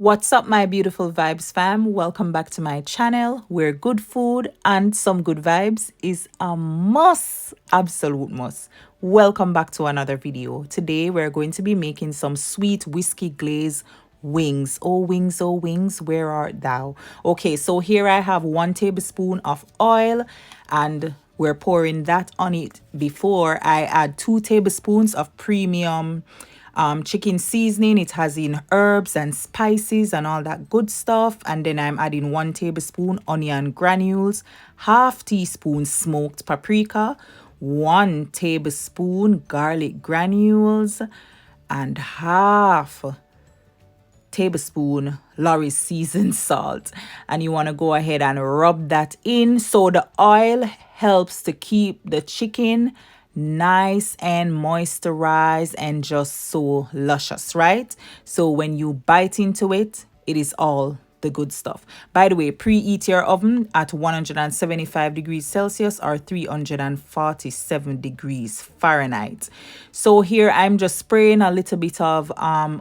What's up, my beautiful vibes fam? Welcome back to my channel where good food and some good vibes is a must, absolute must. Welcome back to another video. Today we're going to be making some sweet whiskey glaze wings. Oh wings, oh wings, where art thou? Okay, so here I have 1 tablespoon of oil and we're pouring that on it before I add 2 tablespoons of premium chicken seasoning. It has in herbs and spices and all that good stuff. And then I'm adding 1 tablespoon onion granules, half teaspoon smoked paprika, 1 tablespoon garlic granules, and half tablespoon Lorry's seasoned salt. And you want to go ahead and rub that in so the oil helps to keep the chicken nice and moisturized and just so luscious, right? So when you bite into it, it is all the good stuff. By the way, preheat your oven at 175 degrees Celsius or 347 degrees Fahrenheit. So here I'm just spraying a little bit of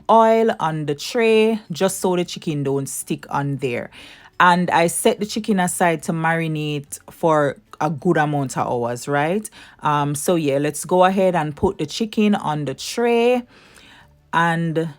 oil on the tray just so the chicken don't stick on there. And I set the chicken aside to marinate for a good amount of hours, right? So yeah, let's go ahead and put the chicken on the tray. And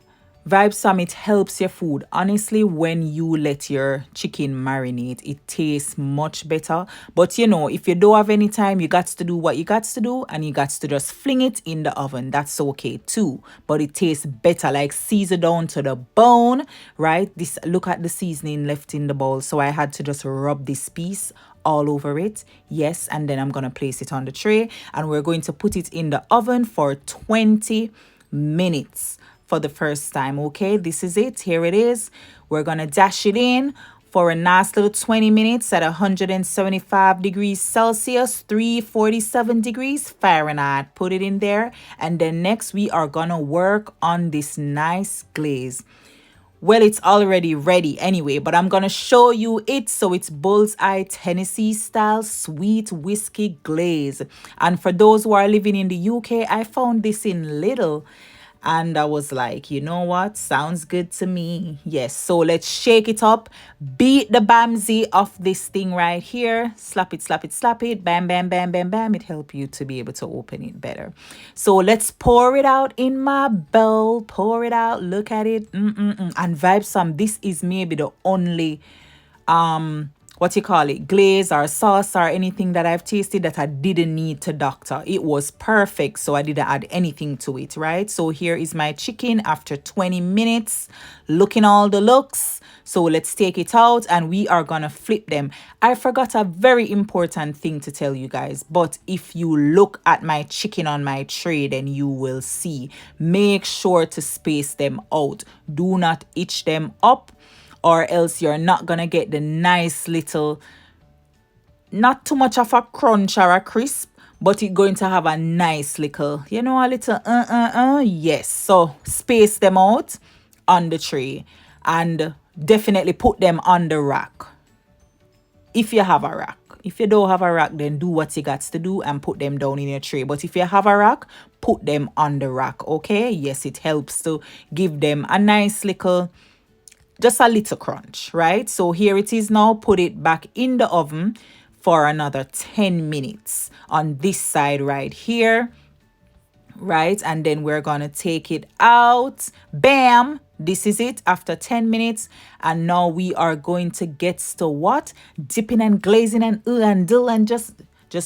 Vibe Summit helps your food. Honestly, when you let your chicken marinate, it tastes much better. But you know, if you don't have any time, you got to do what you got to do and you got to just fling it in the oven. That's okay too. But it tastes better, like season down to the bone, right? This, look at the seasoning left in the bowl. So I had to just rub this piece all over it. Yes, and then I'm going to place it on the tray and we're going to put it in the oven for 20 minutes for the first time. Okay, this is it. Here it is. We're gonna dash it in for a nice little 20 minutes at 175 degrees Celsius, 347 degrees Fahrenheit. Put it in there. And then next we are gonna work on this nice glaze. Well, it's already ready anyway, but I'm going to show you it. So it's Bullseye Tennessee style sweet whiskey glaze. And for those who are living in the UK, I found this in Lidl. And I was like, you know what? Sounds good to me. Yes. So let's shake it up. Beat the bamsy of this thing right here. Slap it, slap it, slap it. Bam, bam, bam, bam, bam. It helps you to be able to open it better. So let's pour it out in my bowl. Pour it out. Look at it. And Vibe some. This is maybe the only what you call it, glaze or sauce or anything that I've tasted that I didn't need to doctor. It was perfect, so I didn't add anything to it, right? So here is my chicken after 20 minutes, looking all the looks. So let's take it out and we are gonna flip them. I forgot a very important thing to tell you guys, but if you look at my chicken on my tray, then you will see. Make sure to space them out. Do not itch them up, or else you're not gonna get the nice little, not too much of a crunch or a crisp, but it's going to have a nice little, you know, a little yes. So space them out on the tray and definitely put them on the rack if you have a rack. If you don't have a rack, then do what you got to do and put them down in your tray. But if you have a rack, put them on the rack, okay? Yes, it helps to give them a nice little, just a little crunch, right? So here it is now. Put it back in the oven for another 10 minutes on this side right here, right? And then we're gonna take it out. Bam! This is it after 10 minutes. And now we are going to get to what? Dipping and glazing and dill and just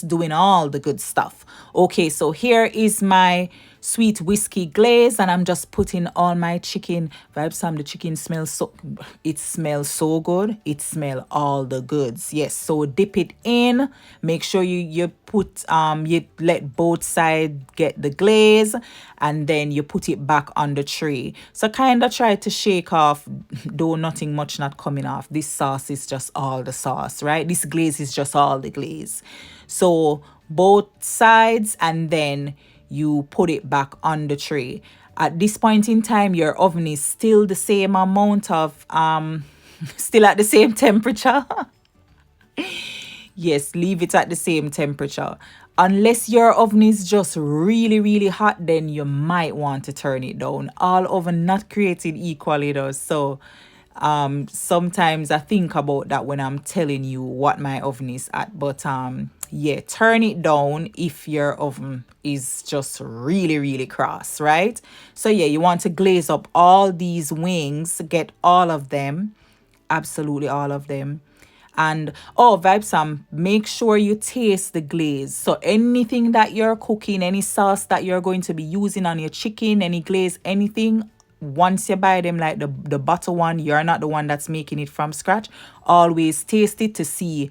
doing all the good stuff. Okay, so here is my sweet whiskey glaze and I'm just putting all my chicken. Vibe Sam, the chicken smells so, it smells so good. It smells all the goods. Yes, so dip it in. Make sure you put you let both sides get the glaze and then you put it back on the tray. So kind of try to shake off, though nothing much not coming off. This sauce is just all the sauce, right? This glaze is just all the glaze. So both sides and then you put it back on the tray. At this point in time, your oven is still the same amount of still at the same temperature. Yes, leave it at the same temperature. Unless your oven is just really, really hot, then you might want to turn it down. All oven not created equally though. So Sometimes I think about that when I'm telling you what my oven is at, but yeah, turn it down if your oven is just really really cross, right? So yeah, you want to glaze up all these wings, get all of them, absolutely all of them. And oh, Vibe Sam, make sure you taste the glaze. So anything that you're cooking, any sauce that you're going to be using on your chicken, any glaze, anything, once you buy them, like the butter one, you're not the one that's making it from scratch. Always taste it to see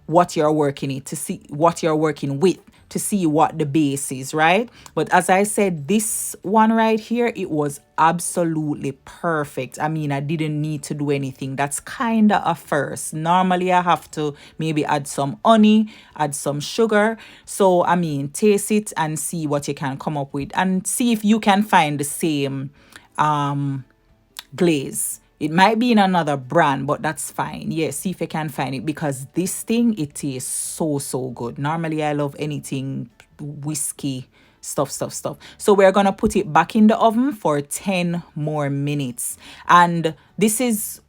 what you're working it, to see what you're working with, to see what the base is, right? But as I said, this one right here, it was absolutely perfect. I mean, I didn't need to do anything. That's kind of a first. Normally, I have to maybe add some honey, add some sugar. So, I mean, taste it and see what you can come up with, and see if you can find the same glaze. It might be in another brand, but that's fine. Yeah, see if you can find it, because this thing, it tastes so so good. Normally I love anything whiskey stuff. So we're gonna put it back in the oven for 10 more minutes. And this is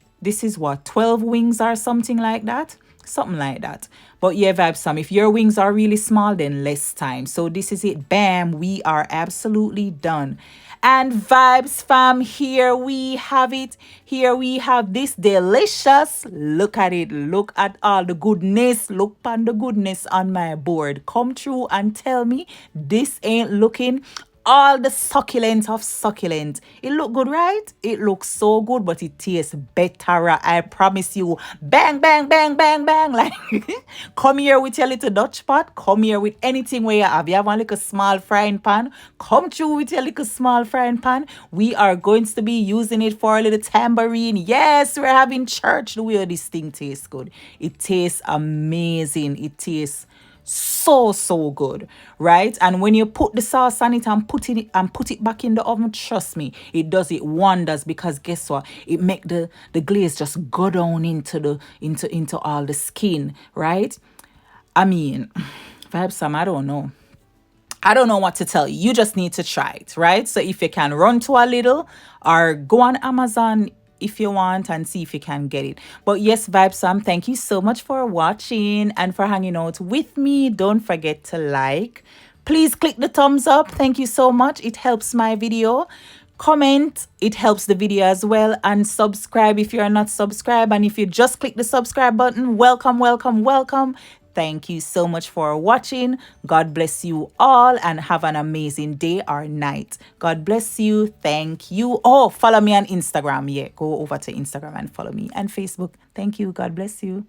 what, 12 wings or something like that, something like that. But yeah, Vibe Sam, if your wings are really small, then less time. So this is it. Bam, we are absolutely done. And Vibes fam, here we have it. Here we have this delicious. Look at it. Look at all the goodness. Look on the goodness on my board. Come through and tell me this ain't looking all the succulent of succulent. It look good, right? It looks so good, but it tastes better. I promise you. Bang, bang, bang, bang, bang. Like, come here with your little Dutch pot. Come here with anything where you have. You have one little small frying pan. Come through with your little small frying pan. We are going to be using it for a little tambourine. Yes, we're having church. The way this thing tastes good. It tastes amazing. It tastes so so good, right? And when you put the sauce on it and put it back in the oven, trust me, it does it wonders, because guess what, it make the glaze just go down into the into all the skin, right? I mean, Vibe Sam, I don't know what to tell you. You just need to try it, right? So if you can run to a little, or go on Amazon if you want and see if you can get it. But yes, Vibe Sam, thank you so much for watching and for hanging out with me. Don't forget to like. Please click the thumbs up. Thank you so much. It helps my video. Comment, it helps the video as well. And subscribe if you're not subscribed. And if you just click the subscribe button, welcome, welcome, welcome. Thank you so much for watching. God bless you all and have an amazing day or night. God bless you. Thank you. Oh, follow me on Instagram. Yeah, go over to Instagram and follow me, and Facebook. Thank you. God bless you.